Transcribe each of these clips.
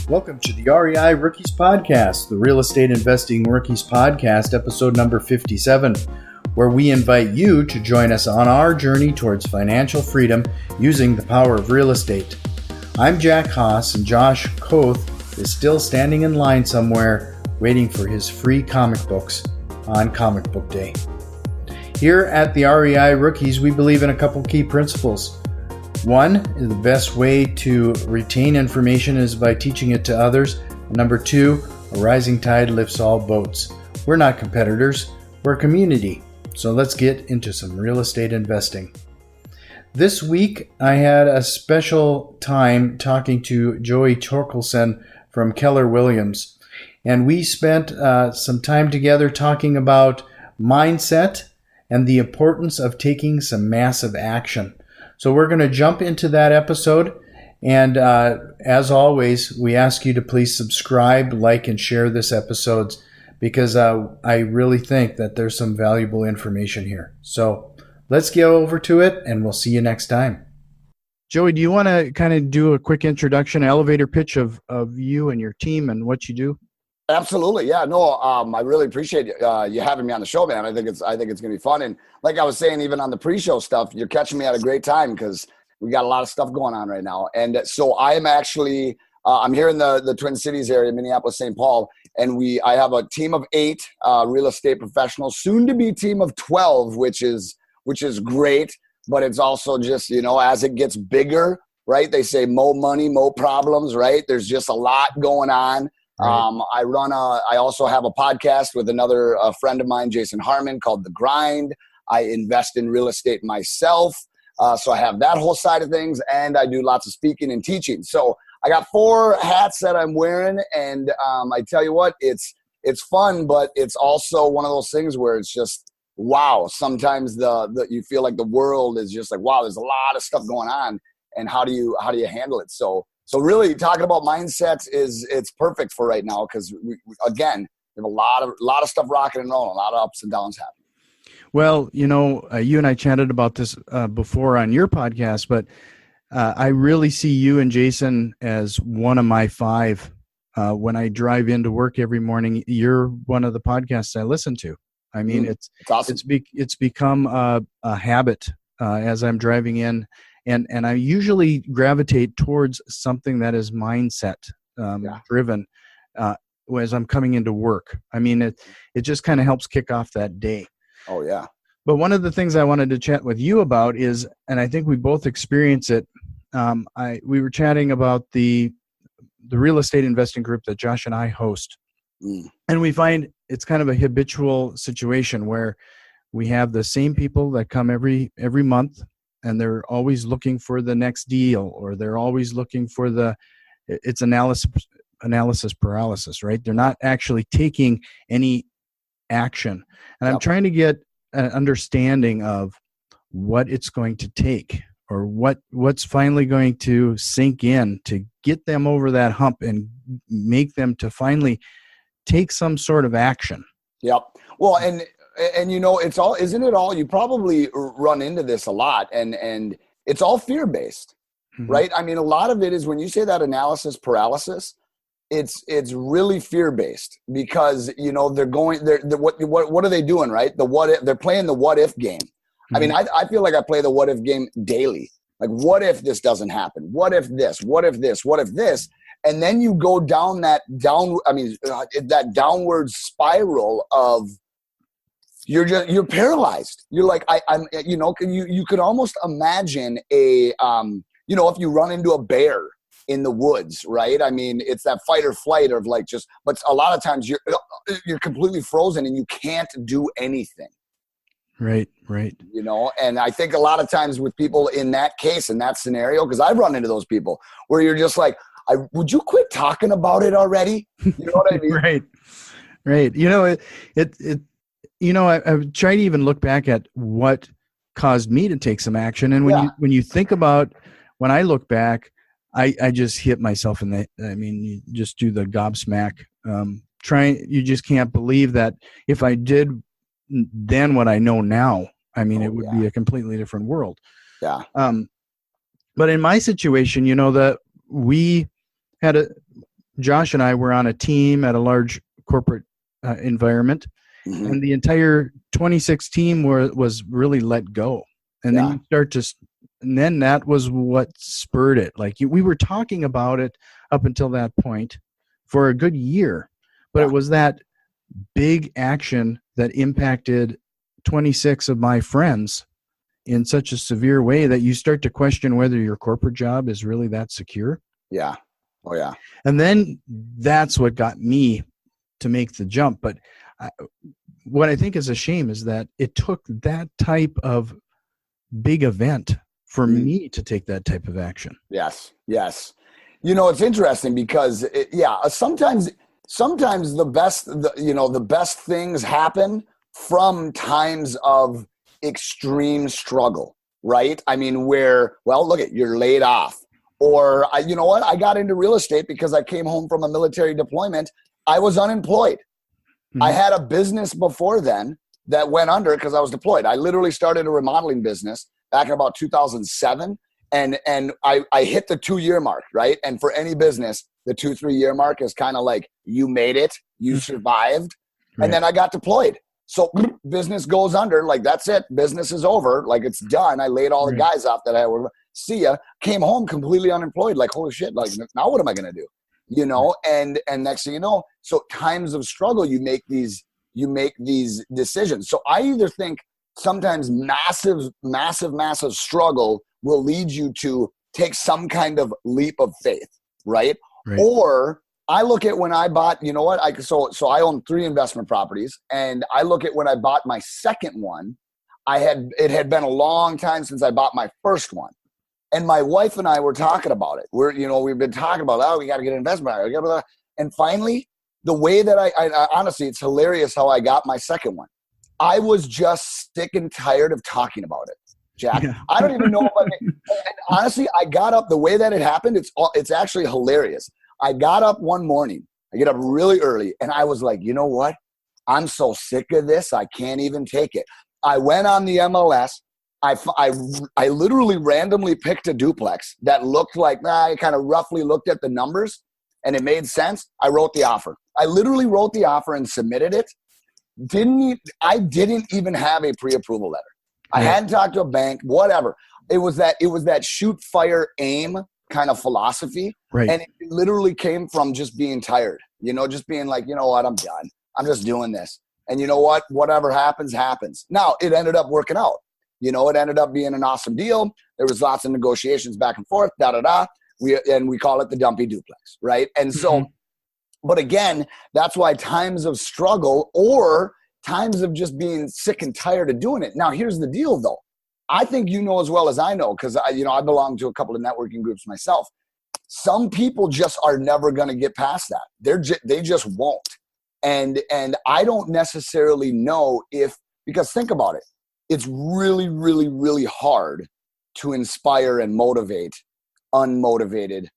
Welcome to the REI Rookies Podcast, the Real Estate Investing Rookies Podcast, episode number 57, where we invite you to join us on our journey towards financial freedom using the power of real estate. I'm Jack Haas, and Josh Koth is still standing in line somewhere waiting for his free comic books on Comic Book Day. Here at the REI Rookies, we believe in a couple key principles. One, the best way to retain information is by teaching it to others. Number two, a rising tide lifts all boats. We're not competitors, we're a community. So let's get into some real estate investing. This week, I had a special time talking to Joey Torkildson from Keller Williams. And we spent some time together talking about mindset and the importance of taking some massive action. So we're going to jump into that episode, and as always, we ask you to please subscribe, like, and share this episode because I really think that there's some valuable information here. So let's get over to it, and we'll see you next time. Joey, do you want to kind of do a quick introduction, elevator pitch of you and your team and what you do? Absolutely. Yeah, no, I really appreciate you having me on the show, man. I think it's going to be fun. And like I was saying, even on the pre-show stuff, you're catching me at a great time because we got a lot of stuff going on right now. And so I am actually, I'm here in the Twin Cities area, Minneapolis, St. Paul, and I have a team of 8 real estate professionals, soon to be team of 12, which is great. But it's also just, as it gets bigger, right? They say more money, more problems, right? There's just a lot going on. Right. I also have a podcast with another friend of mine, Jason Harmon, called The Grind. I invest in real estate myself. So I have that whole side of things, and I do lots of speaking and teaching. So I got 4 hats that I'm wearing, and I tell you what, it's fun, but it's also one of those things where it's just, wow. Sometimes you feel like the world is just like, wow, there's a lot of stuff going on, and how do you handle it? So really, talking about mindsets it's perfect for right now because we have a lot of stuff rocking and rolling, a lot of ups and downs happening. Well, you and I chatted about this before on your podcast, but I really see you and Jason as one of my 5. When I drive into work every morning, you're one of the podcasts I listen to. I mean, it's awesome. It's become a habit as I'm driving in. And I usually gravitate towards something that is mindset driven as I'm coming into work. I mean, it just kind of helps kick off that day. Oh, yeah. But one of the things I wanted to chat with you about is, and I think we both experience it, we were chatting about the real estate investing group that Josh and I host. And we find it's kind of a habitual situation where we have the same people that come every month, and they're always looking for the next deal, or they're always looking for it's analysis paralysis, right? They're not actually taking any action. And I'm trying to get an understanding of what it's going to take, or what's finally going to sink in to get them over that hump and make them to finally take some sort of action. Yep. Well, and it's all, isn't it all, you probably run into this a lot, and it's all fear-based, right? I mean, a lot of it is when you say that analysis paralysis, it's really fear-based because, what are they doing, right? They're playing the what if game. I mean, I feel like I play the what if game daily. Like, what if this doesn't happen? What if this? What if this? What if this? And then you go down that downward spiral of, you're paralyzed. You're like, you could almost imagine if you run into a bear in the woods, right? I mean, it's that fight or flight of like but a lot of times you're completely frozen and you can't do anything. Right. And I think a lot of times with people in that case, in that scenario, because I've run into those people where you're just like, would you quit talking about it already? You know what I mean? Right. I've tried to even look back at what caused me to take some action. And when you think about, when I look back, I just hit myself in you just do the gobsmack. You just can't believe that if I did then what I know now, it would be a completely different world. Yeah. But in my situation, that we had Josh and I were on a team at a large corporate environment, and the entire 26 team was really let go. And then you start to, and then that was what spurred it. Like we were talking about it up until that point for a good year, but it was that big action that impacted 26 of my friends in such a severe way that you start to question whether your corporate job is really that secure. Yeah. Oh yeah. And then that's what got me to make the jump. But what I think is a shame is that it took that type of big event for me to take that type of action. Yes. Yes. You know, it's interesting because sometimes the best things happen from times of extreme struggle, right? I mean, look at, you're laid off. Or, I got into real estate because I came home from a military deployment. I was unemployed. I had a business before then that went under because I was deployed. I literally started a remodeling business back in about 2007. And I hit the 2-year mark, right? And for any business, the 2-3 year mark is kind of like, you made it, you survived. Right. And then I got deployed. So business goes under, like, that's it. Business is over. Like, it's done. I laid all the guys off that I would see ya. Came home completely unemployed. Like, holy shit. Like, now what am I going to do? And next thing you know, so times of struggle, you make these decisions. So I either think sometimes massive struggle will lead you to take some kind of leap of faith, right? Or I look at when I bought, so I own 3 investment properties, and I look at when I bought my second one, it had been a long time since I bought my first one. And my wife and I were talking about it. We've been talking about, we got to get an investment. And finally, the way that I honestly, it's hilarious how I got my second one. I was just sick and tired of talking about it, Jack. Yeah. I don't even know if honestly, I got up the way that it happened. It's actually hilarious. I got up one morning. I get up really early, and I was like, you know what? I'm so sick of this. I can't even take it. I went on the MLS. I literally randomly picked a duplex that looked like, I kind of roughly looked at the numbers, and it made sense. I wrote the offer. I literally wrote the offer and submitted it. I didn't even have a pre-approval letter. I hadn't talked to a bank, whatever. It was that shoot, fire, aim kind of philosophy. Right. And it literally came from just being tired, just being like, you know what, I'm done. I'm just doing this. And you know what, whatever happens, happens. Now it ended up working out. It ended up being an awesome deal. There was lots of negotiations back and forth, we call it the dumpy duplex. Right. And so, but again, that's why times of struggle or times of just being sick and tired of doing it. Now, here's the deal though. I think as well as I know, because I belong to a couple of networking groups myself. Some people just are never going to get past that. They just won't. And I don't necessarily know because think about it. It's really, really, really hard to inspire and motivate unmotivated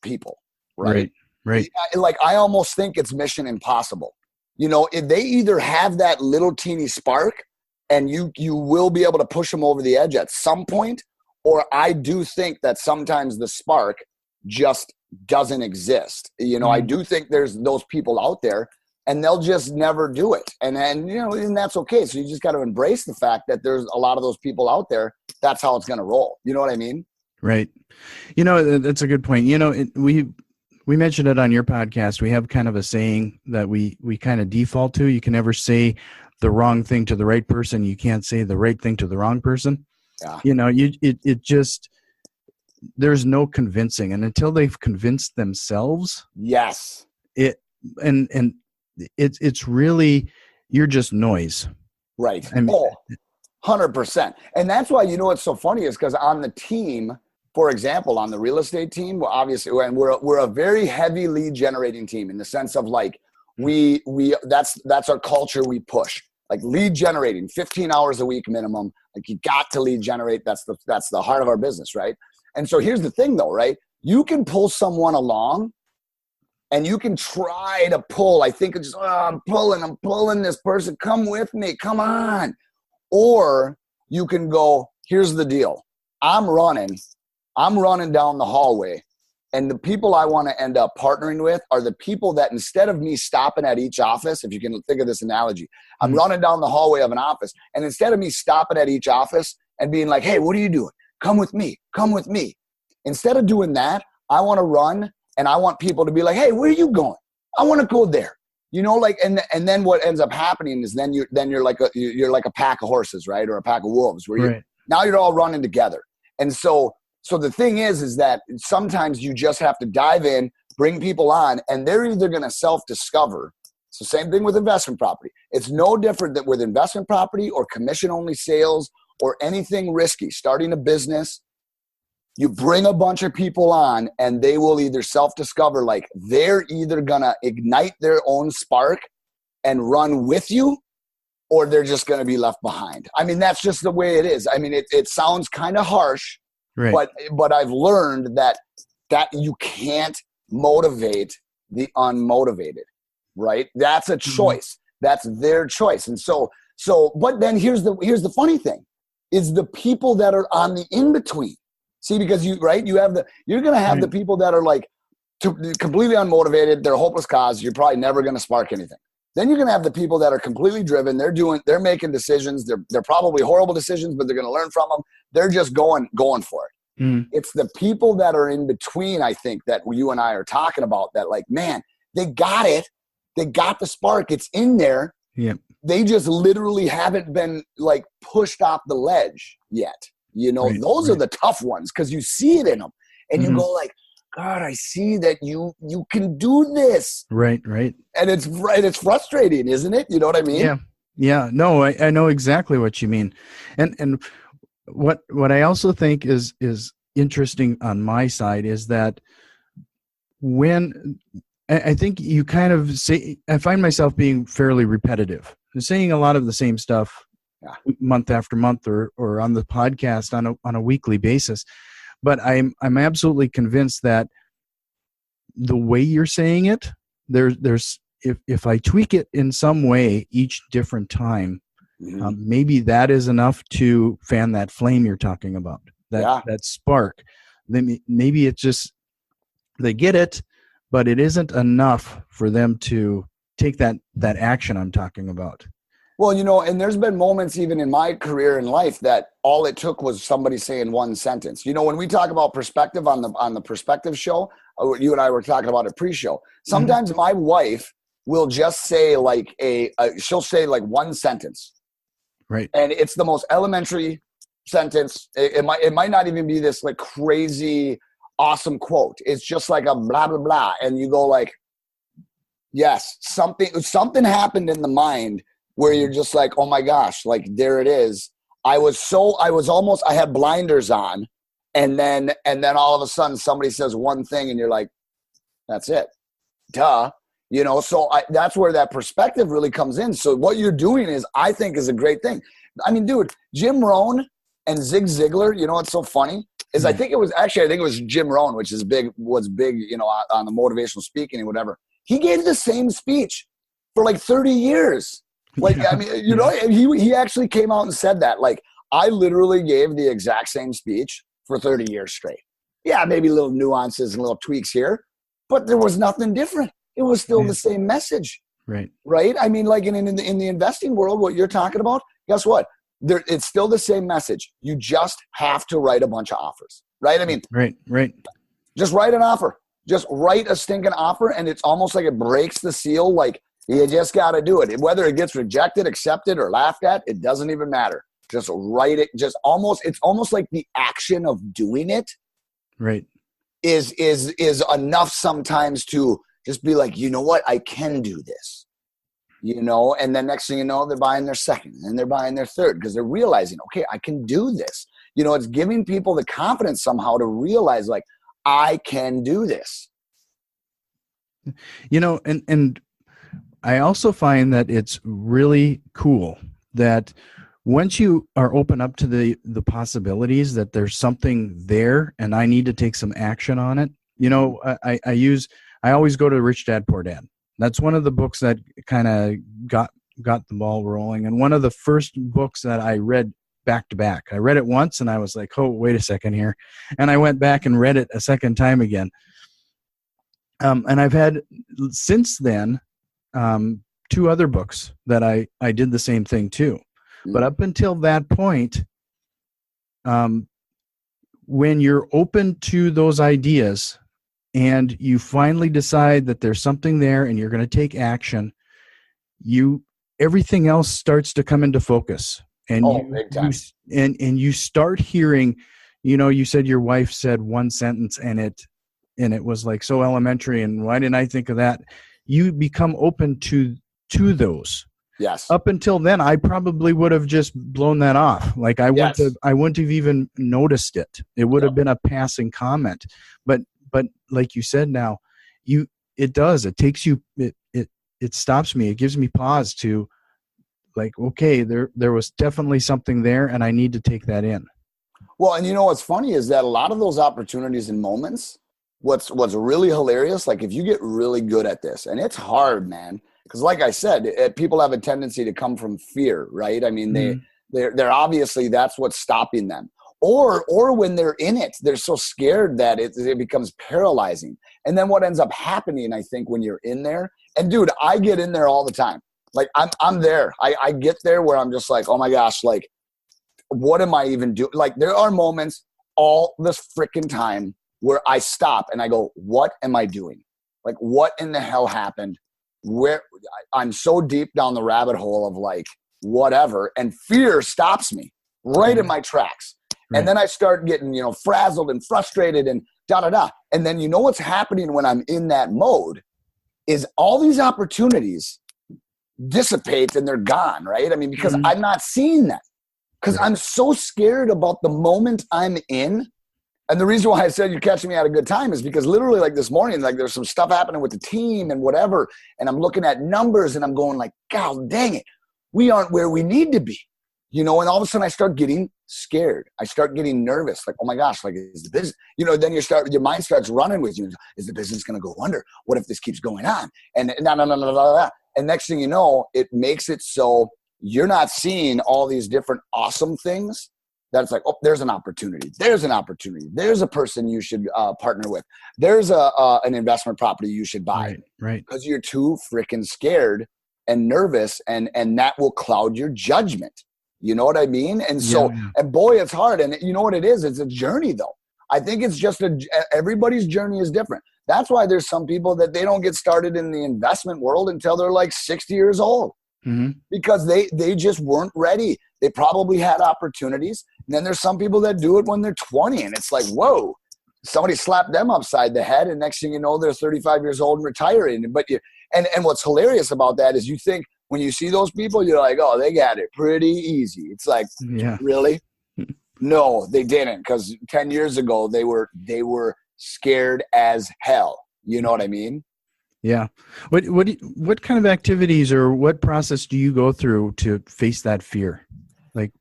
people, right? Right. Like, I almost think it's mission impossible. If they either have that little teeny spark and you will be able to push them over the edge at some point, or I do think that sometimes the spark just doesn't exist. I do think there's those people out there, and they'll just never do it. And that's okay. So you just got to embrace the fact that there's a lot of those people out there. That's how it's going to roll. You know what I mean? Right. That's a good point. We mentioned it on your podcast. We have kind of a saying that we kind of default to. You can never say the wrong thing to the right person. You can't say the right thing to the wrong person. Yeah. It just, there's no convincing. And until they've convinced themselves. Yes. It's really, you're just noise. Right. 100%. And that's why, what's so funny is because on the team, for example, on the real estate team, well, obviously, and we're a very heavy lead generating team in the sense of like, that's our culture we push. Like lead generating, 15 hours a week minimum. Like you got to lead generate. That's the heart of our business, right? And so here's the thing though, right? You can pull someone along and you can try to pull. I think it's just, I'm pulling this person. Come with me. Come on. Or you can go, here's the deal. I'm running down the hallway. And the people I want to end up partnering with are the people that, instead of me stopping at each office, if you can think of this analogy, I'm running down the hallway of an office, and instead of me stopping at each office and being like, hey, what are you doing? Come with me. Come with me. Instead of doing that, I want to run, and I want people to be like, hey, where are you going? I want to go there. You know, like, and then what ends up happening is then you're like a pack of horses, right? Or a pack of wolves, where now you're all running together. And so the thing is that sometimes you just have to dive in, bring people on, and they're either going to self-discover. It's the same thing with investment property. It's no different than with investment property or commission-only sales or anything risky. Starting a business, you bring a bunch of people on, and they will either self-discover, like they're either going to ignite their own spark and run with you, or they're just going to be left behind. I mean, that's just the way it is. I mean, it sounds kind of harsh, right. But I've learned that you can't motivate the unmotivated, right? That's a choice. That's their choice. And so, but then here's the funny thing is the people that are on the in-between. See, because you're going to have the people that are like completely unmotivated. They're a hopeless cause. You're probably never going to spark anything. Then you're going to have the people that are completely driven. They're making decisions. They're probably horrible decisions, but they're going to learn from them. They're just going for it. It's the people that are in between, I think, that you and I are talking about, that like, man, they got it. They got the spark. It's in there. Yeah. They just literally haven't been like pushed off the ledge yet. You know, those are the tough ones, because you see it in them and you go like, God, I see that you can do this. Right. And it's frustrating, isn't it? You know what I mean? Yeah. No, I know exactly what you mean. And what I also think is interesting on my side is that when I think you kind of say, I find myself being fairly repetitive, saying a lot of the same stuff month after month or on the podcast on a weekly basis. But I'm absolutely convinced that the way you're saying it, there's if I tweak it in some way each different time, maybe that is enough to fan that flame you're talking about, that spark. Maybe it's just they get it, but it isn't enough for them to take that action I'm talking about. Well, you know, and there's been moments even in my career in life that all it took was somebody saying one sentence. You know, when we talk about perspective on the perspective show, you and I were talking about it pre-show. Sometimes my wife will just say like she'll say like one sentence. Right. And it's the most elementary sentence. It might not even be this like crazy awesome quote. It's just like a blah, blah, blah. And you go like, yes, something happened in the mind where you're just like, oh my gosh, like there it is. I had blinders on, and then all of a sudden somebody says one thing and you're like, that's it. Duh. You know, so that's where that perspective really comes in. So what you're doing I think is a great thing. I mean, dude, Jim Rohn and Zig Ziglar, you know what's so funny is I think it was Jim Rohn, which was big, you know, on the motivational speaking and whatever. He gave the same speech for like 30 years. Like, I mean, you know, he actually came out and said that. Like, I literally gave the exact same speech for 30 years straight. Yeah, maybe little nuances and little tweaks here, but there was nothing different. It was still the same message. Right? I mean, like in the investing world, what you're talking about, guess what? It's still the same message. You just have to write a bunch of offers. Right? I mean, right. Just write an offer. Just write a stinking offer, and it's almost like it breaks the seal. Like, you just got to do it. Whether it gets rejected, accepted, or laughed at, it doesn't even matter. Just write it. It's almost like the action of doing it. Right. Is enough sometimes to just be like, you know what? I can do this. You know, and then next thing you know, they're buying their second, and then they're buying their third because they're realizing, okay, I can do this. You know, it's giving people the confidence somehow to realize, like, I can do this. You know, and I also find that it's really cool that once you are open up to the possibilities that there's something there and I need to take some action on it. You know, I always go to Rich Dad Poor Dad. That's one of the books that kind of got the ball rolling. And one of the first books that I read back to back. I read it once and I was like, oh, wait a second here. And I went back and read it a second time again. And I've had since then 2 other books that I did the same thing too. But up until that point, when you're open to those ideas and you finally decide that there's something there and you're going to take action, everything else starts to come into focus. And big time. You start hearing, you said your wife said one sentence and it was like so elementary, and why didn't I think of that? You become open to those. Yes. Up until then, I probably would have just blown that off. Like I wouldn't have even noticed it. It would have been a passing comment. But like you said, now it takes you, it stops me. It gives me pause to like, okay, there was definitely something there and I need to take that in. Well, and what's funny is that a lot of those opportunities and moments, what's really hilarious, like if you get really good at this, and it's hard, man, because like I said, people have a tendency to come from fear, right? I mean, they're obviously, that's what's stopping them. Or when they're in it, they're so scared that it becomes paralyzing. And then what ends up happening, I think, when you're in there, and dude, I get in there all the time. Like I'm there. I get there where I'm just like, oh my gosh, like, what am I even doing? Like there are moments all this freaking time where I stop and I go, what am I doing? Like, what in the hell happened? Where I'm so deep down the rabbit hole of like, whatever. And fear stops me right in my tracks. Right. And then I start getting, frazzled and frustrated and da-da-da. And then what's happening when I'm in that mode is all these opportunities dissipate and they're gone, right? I mean, because I'm not seeing that. Because I'm so scared about the moment I'm in. And the reason why I said you're catching me at a good time is because literally like this morning, like there's some stuff happening with the team and whatever. And I'm looking at numbers and I'm going like, God dang it, we aren't where we need to be. And all of a sudden I start getting scared. I start getting nervous. Like, oh my gosh, like is the business, then your mind starts running with you. Is the business going to go under? What if this keeps going on? And no. And next thing you know, it makes it so you're not seeing all these different awesome things. That's like, oh, there's an opportunity. There's an opportunity. There's a person you should partner with. There's an investment property you should buy. Right. Because you're too freaking scared and nervous, and that will cloud your judgment. You know what I mean? And so, and boy, it's hard. And you know what it is? It's a journey, though. I think it's just everybody's journey is different. That's why there's some people that they don't get started in the investment world until they're like 60 years old. Because they just weren't ready. They probably had opportunities. And then there's some people that do it when they're 20 and it's like, whoa, somebody slapped them upside the head. And next thing you know, they're 35 years old and retiring. But and what's hilarious about that is you think when you see those people, you're like, oh, they got it pretty easy. It's like, really? No, they didn't. Because 10 years ago, they were scared as hell. You know what I mean? Yeah. What kind of activities or what process do you go through to face that fear? Like,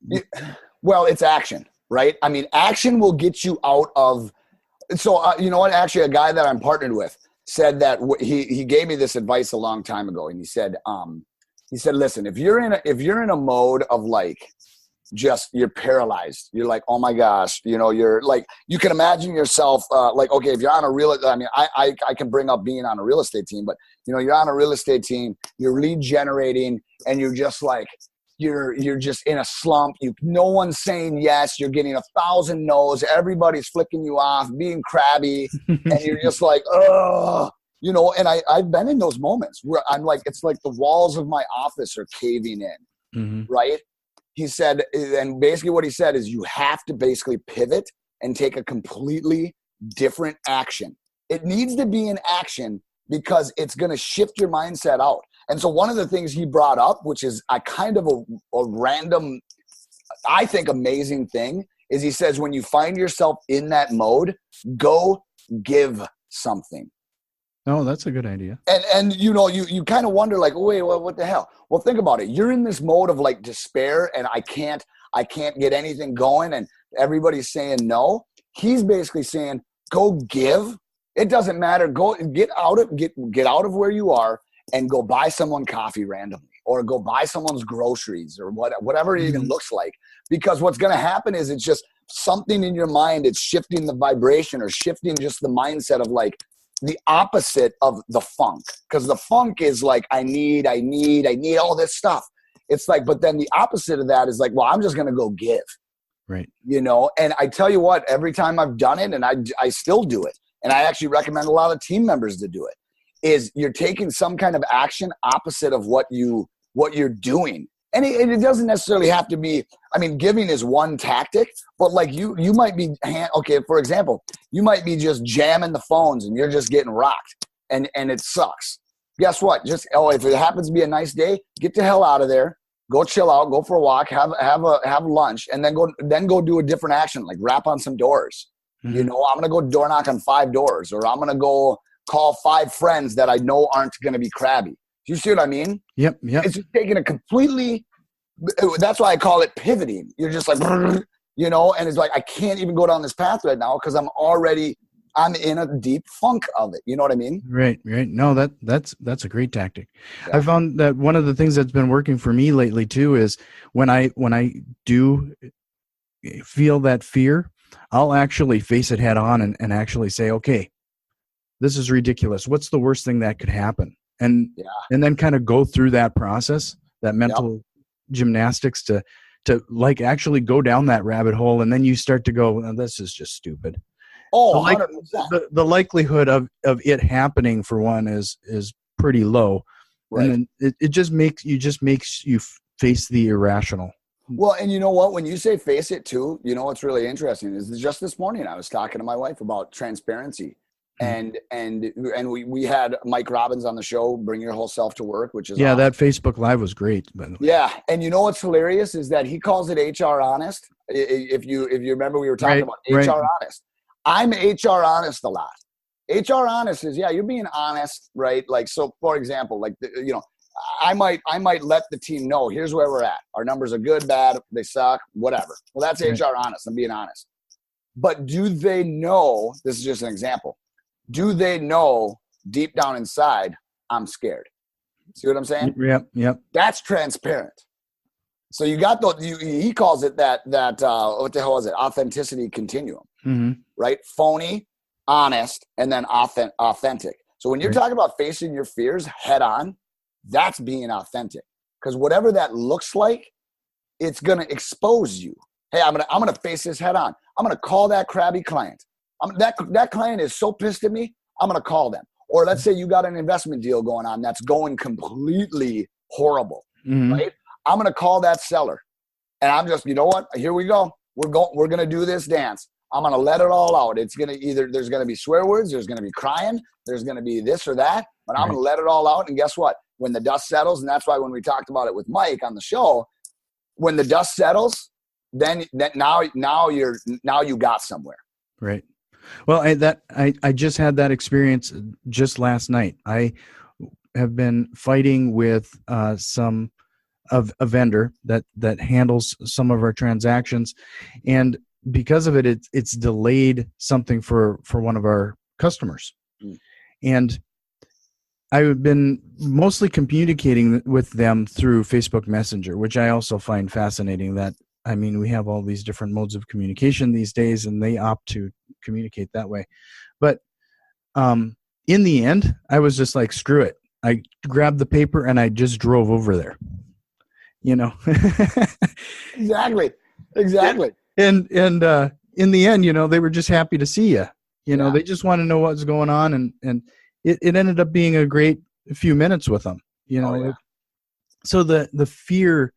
well, it's action, right? I mean, action will get you out of. So you know what? Actually, a guy that I'm partnered with said that he gave me this advice a long time ago, and he said, listen, if you're in a mode of like, just you're paralyzed. You're like, oh my gosh, you're like, you can imagine yourself like, okay, if you're on I can bring up being on a real estate team, but you're on a real estate team, you're lead generating, and you're just like, you're just in a slump. No one's saying yes. You're getting 1,000 no's. Everybody's flicking you off, being crabby, and you're just like, oh, and I've been in those moments where I'm like, it's like the walls of my office are caving in, right? He said, and basically what he said is you have to basically pivot and take a completely different action. It needs to be an action because it's going to shift your mindset out. And so one of the things he brought up, which is a kind of a random, I think, amazing thing, is he says, when you find yourself in that mode, go give something. Oh, that's a good idea. And you kind of wonder like, wait, what the hell? Well, think about it. You're in this mode of like despair and I can't get anything going and everybody's saying no. He's basically saying, go give. It doesn't matter. Go get out of where you are and go buy someone coffee randomly or go buy someone's groceries or whatever it even looks like. Because what's going to happen is it's just something in your mind. It's shifting the vibration or shifting just the mindset of like, the opposite of the funk. Because the funk is like, I need all this stuff. It's like, but then the opposite of that is like, well, I'm just going to go give. Right. You know, and I tell you what, every time I've done it, and I still do it, and I actually recommend a lot of team members to do it, is you're taking some kind of action opposite of what you're doing. And it doesn't necessarily have to be, I mean, giving is one tactic, but like you might be, okay, for example, you might be just jamming the phones and you're just getting rocked and it sucks. Guess what? If it happens to be a nice day, get the hell out of there, go chill out, go for a walk, have lunch, and then go do a different action, like rap on some doors. Mm-hmm. You know, I'm going to go door knock on 5 doors, or I'm going to go call 5 friends that I know aren't going to be crabby. Do you see what I mean? Yep. It's just taking a completely, that's why I call it pivoting. You're just like, you know, and it's like, I can't even go down this path right now because I'm in a deep funk of it. You know what I mean? Right. No, that's a great tactic. Yeah. I found that one of the things that's been working for me lately too is when I do feel that fear, I'll actually face it head on and actually say, okay, this is ridiculous. What's the worst thing that could happen? And then kind of go through that process, that mental gymnastics to like actually go down that rabbit hole. And then you start to go, well, this is just stupid. Oh, the likelihood of it happening for one is pretty low. Right. And then it just makes you face the irrational. Well, and you know what, when you say face it too, you know, what's really interesting is just this morning, I was talking to my wife about transparency. And we had Mike Robbins on the show, Bring Your Whole Self to Work, which is awesome. That Facebook Live was great, by the way. Yeah, and you know what's hilarious is that he calls it HR honest. If you remember, we were talking about HR honest. I'm HR honest a lot. HR honest is you're being honest, right? Like, so for example, like you know, I might let the team know here's where we're at. Our numbers are good, bad, they suck, whatever. Well, that's HR honest. I'm being honest. But do they know? This is just an example. Do they know deep down inside, I'm scared? See what I'm saying? Yep. That's transparent. So you got he calls it that what the hell is it? Authenticity continuum, right? Phony, honest, and then authentic. So when you're talking about facing your fears head on, that's being authentic. Because whatever that looks like, it's going to expose you. Hey, I'm gonna face this head on. I'm going to call that crabby client. That client is so pissed at me, I'm going to call them. Or let's say you got an investment deal going on that's going completely horrible, right? I'm going to call that seller. And I'm just, you know what? Here we go. We're going to do this dance. I'm going to let it all out. It's going to there's going to be swear words. There's going to be crying. There's going to be this or that. But I'm going to let it all out. And guess what? When the dust settles, and that's why when we talked about it with Mike on the show, when the dust settles, then now you got somewhere. Right. Well, I just had that experience just last night. I have been fighting with a vendor that handles some of our transactions, and because of it, it's delayed something for one of our customers. And I've been mostly communicating with them through Facebook Messenger, which I also find fascinating. That, I mean, we have all these different modes of communication these days, and they opt to communicate that way. But in the end, I was just like, screw it. I grabbed the paper and I just drove over there. You know? Exactly. And in the end, you know, they were just happy to see you. You know, they just want to know what's going on, and it ended up being a great few minutes with them. You know, so the fear,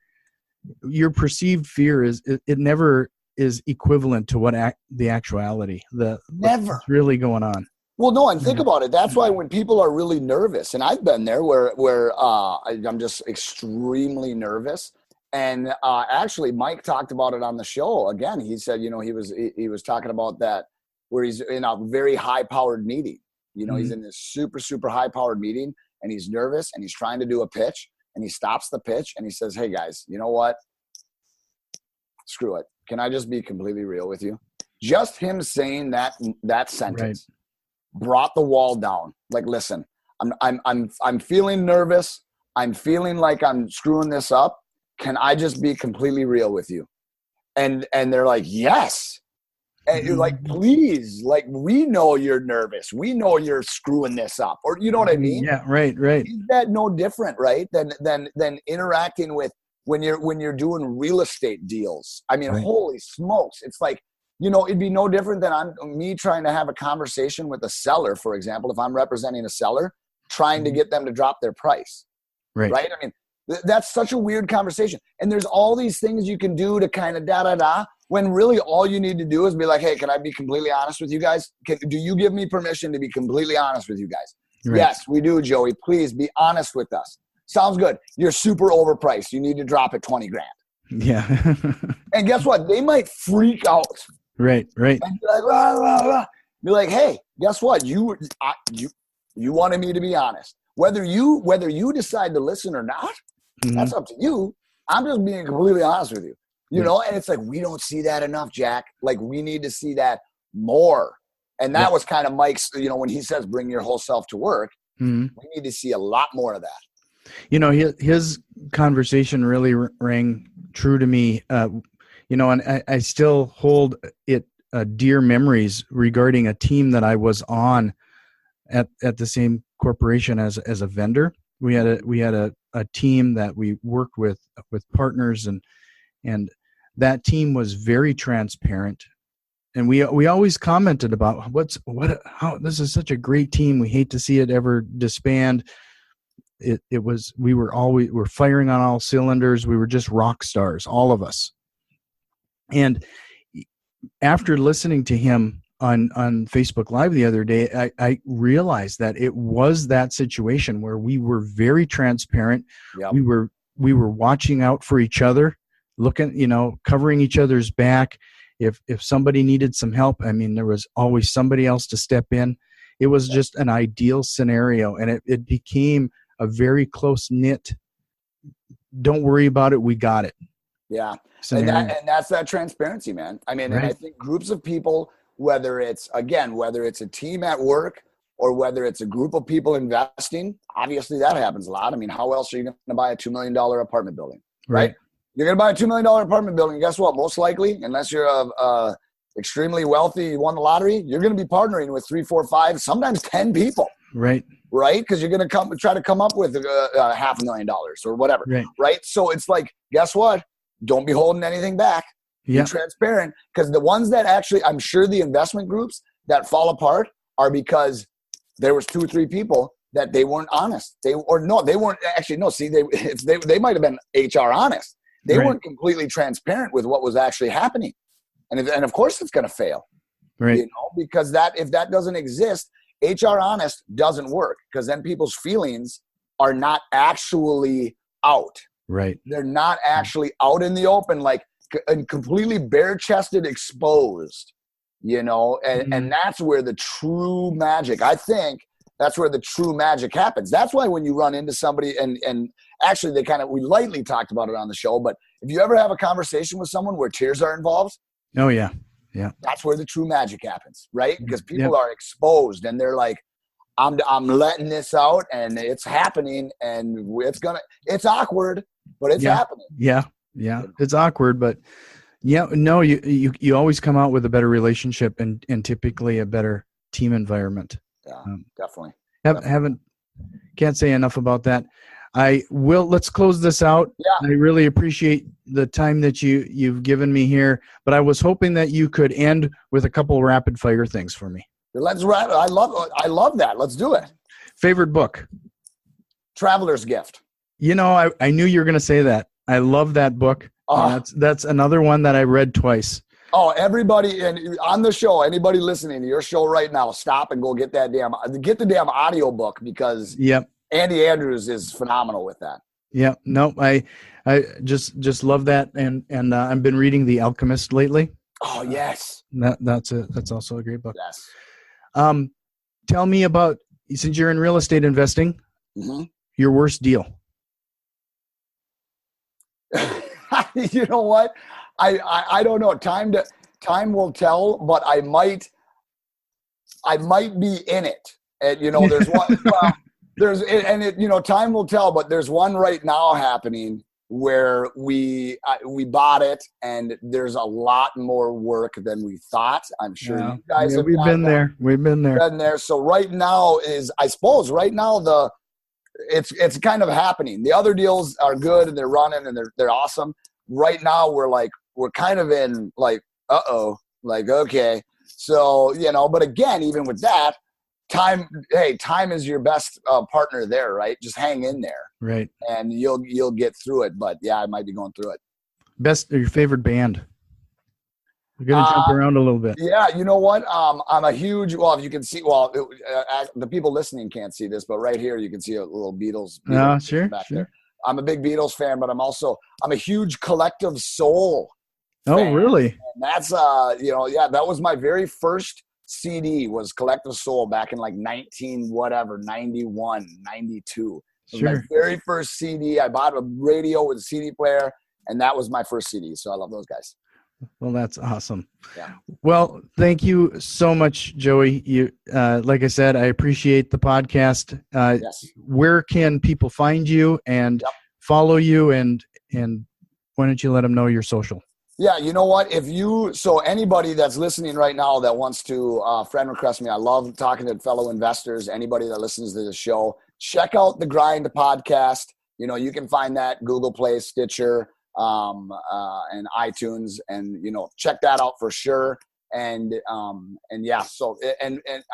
your perceived fear is it never is equivalent to what the actuality, what's really going on. Well, no, and think about it. That's why when people are really nervous, and I've been there where I'm just extremely nervous. And actually, Mike talked about it on the show. Again, he said, you know, he was talking about that where he's in a very high-powered meeting. You know, he's in this super, super high-powered meeting, and he's nervous, and he's trying to do a pitch, and he stops the pitch, and he says, hey, guys, you know what? Screw it. Can I just be completely real with you? Just him saying that sentence brought the wall down. Like, listen, I'm feeling nervous. I'm feeling like I'm screwing this up. Can I just be completely real with you? And they're like, yes. And you're like, please, like, we know you're nervous. We know you're screwing this up. Or you know what I mean? Yeah, right. Is that no different, right? Than interacting with when you're doing real estate deals. I mean, holy smokes. It's like, it'd be no different than me trying to have a conversation with a seller, for example, if I'm representing a seller, trying to get them to drop their price. Right? I mean, that's such a weird conversation. And there's all these things you can do to kind of da-da-da, when really all you need to do is be like, hey, can I be completely honest with you guys? Do you give me permission to be completely honest with you guys? Right. Yes, we do, Joey. Please be honest with us. Sounds good. You're super overpriced. You need to drop it 20 grand. Yeah. And guess what? They might freak out. Right. And be like, rah, rah, rah. Be like, hey, guess what? You wanted me to be honest. Whether you decide to listen or not, that's up to you. I'm just being completely honest with you. You know, and it's like, we don't see that enough, Jack. Like, we need to see that more. And that was kind of Mike's, when he says, bring your whole self to work, we need to see a lot more of that. His conversation really rang true to me, and I still hold it dear memories regarding a team that I was on at the same corporation as a vendor. We had a team that we worked with partners, and that team was very transparent, and we always commented about how this is such a great team. We hate to see it ever disband. We're firing on all cylinders. We were just rock stars, all of us. And after listening to him on Facebook Live the other day, I realized that it was that situation where we were very transparent. Yep. We were watching out for each other, looking, covering each other's back. If somebody needed some help, I mean, there was always somebody else to step in. It was just an ideal scenario, and it became a very close-knit, don't worry about it, we got it. Yeah, and that's that transparency, man. I mean, and I think groups of people, whether it's a team at work or whether it's a group of people investing, obviously that happens a lot. I mean, how else are you going to buy a $2 million apartment building, right? You're going to buy a $2 million apartment building. Guess what? Most likely, unless you're extremely wealthy, you won the lottery, you're going to be partnering with 3, 4, 5, sometimes 10 people. Right? Because you're going to try to come up with $500,000 or whatever. Right? So it's like, guess what? Don't be holding anything back. Be transparent. Because the ones that actually, I'm sure the investment groups that fall apart are because there was 2 or 3 people that they weren't honest. They weren't actually, no, see, they might have been HR honest. They weren't completely transparent with what was actually happening. And of course it's going to fail. Right. Because if that doesn't exist, HR honest doesn't work, because then people's feelings are not actually out. Right. They're not actually out in the open, like, and completely bare-chested, exposed, and that's where the true magic, I think, that's where the true magic happens. That's why when you run into somebody, and actually we lightly talked about it on the show, but if you ever have a conversation with someone where tears are involved. Oh, yeah. Yeah. That's where the true magic happens, right? Because people are exposed and they're like, I'm letting this out and it's happening and it's awkward, but it's happening. Yeah. Yeah. It's awkward, but you always come out with a better relationship and typically a better team environment. Yeah, definitely. Can't say enough about that. Let's close this out. Yeah. I really appreciate the time that you've given me here, but I was hoping that you could end with a couple rapid fire things for me. Let's wrap. I love that. Let's do it. Favorite book? Traveler's Gift. I knew you were going to say that. I love that book. That's another one that I read twice. Oh, everybody and on the show, anybody listening to your show right now, stop and go get the damn audio book, because Andy Andrews is phenomenal with that. Yeah, no, I just love that, and I've been reading The Alchemist lately. Oh yes, that's also a great book. Yes. Tell me about, since you're in real estate investing, your worst deal. You know what? I don't know. Time will tell, but I might be in it. And there's one. Time will tell, but there's one right now happening where we bought it, and there's a lot more work than we thought. I'm sure you guys have we've been there. We've been there. So right now it's kind of happening. The other deals are good and they're running and they're awesome. Right now we're kind of in like, okay. So, but again, even with that, time is your best partner there, right? Just hang in there. Right. And you'll get through it. But yeah, I might be going through it. Best or your favorite band? We're going to jump around a little bit. Yeah. You know what? I'm a huge, if you can see, the people listening can't see this, but right here, you can see a little Beatles sure, back there. I'm a big Beatles fan, but I'm a huge Collective Soul fan. Oh, really? And that's, that was my very first CD was Collective Soul back in like 91, 92. It was my very first CD. I bought a radio with a CD player, and that was my first CD. So I love those guys. Well, that's awesome. Yeah. Well, thank you so much, Joey. You, like I said, I appreciate the podcast. Yes. Where can people find you and follow you? And why don't you let them know your social? Yeah, you know what? So anybody that's listening right now that wants to friend request me, I love talking to fellow investors. Anybody that listens to the show, check out the Grind Podcast. You can find that Google Play, Stitcher, and iTunes, and check that out for sure. And so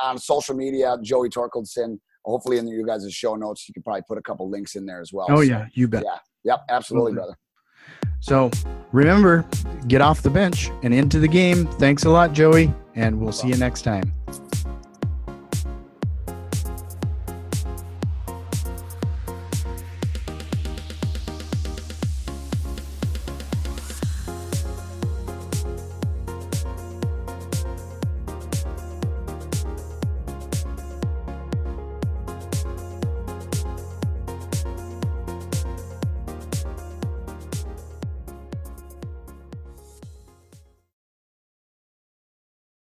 on social media, Joey Torkildson. Hopefully in you guys' show notes, you can probably put a couple links in there as well. Oh, yeah, you bet. Yeah, yep, absolutely, brother. So remember, get off the bench and into the game. Thanks a lot, Joey, and we'll see you next time.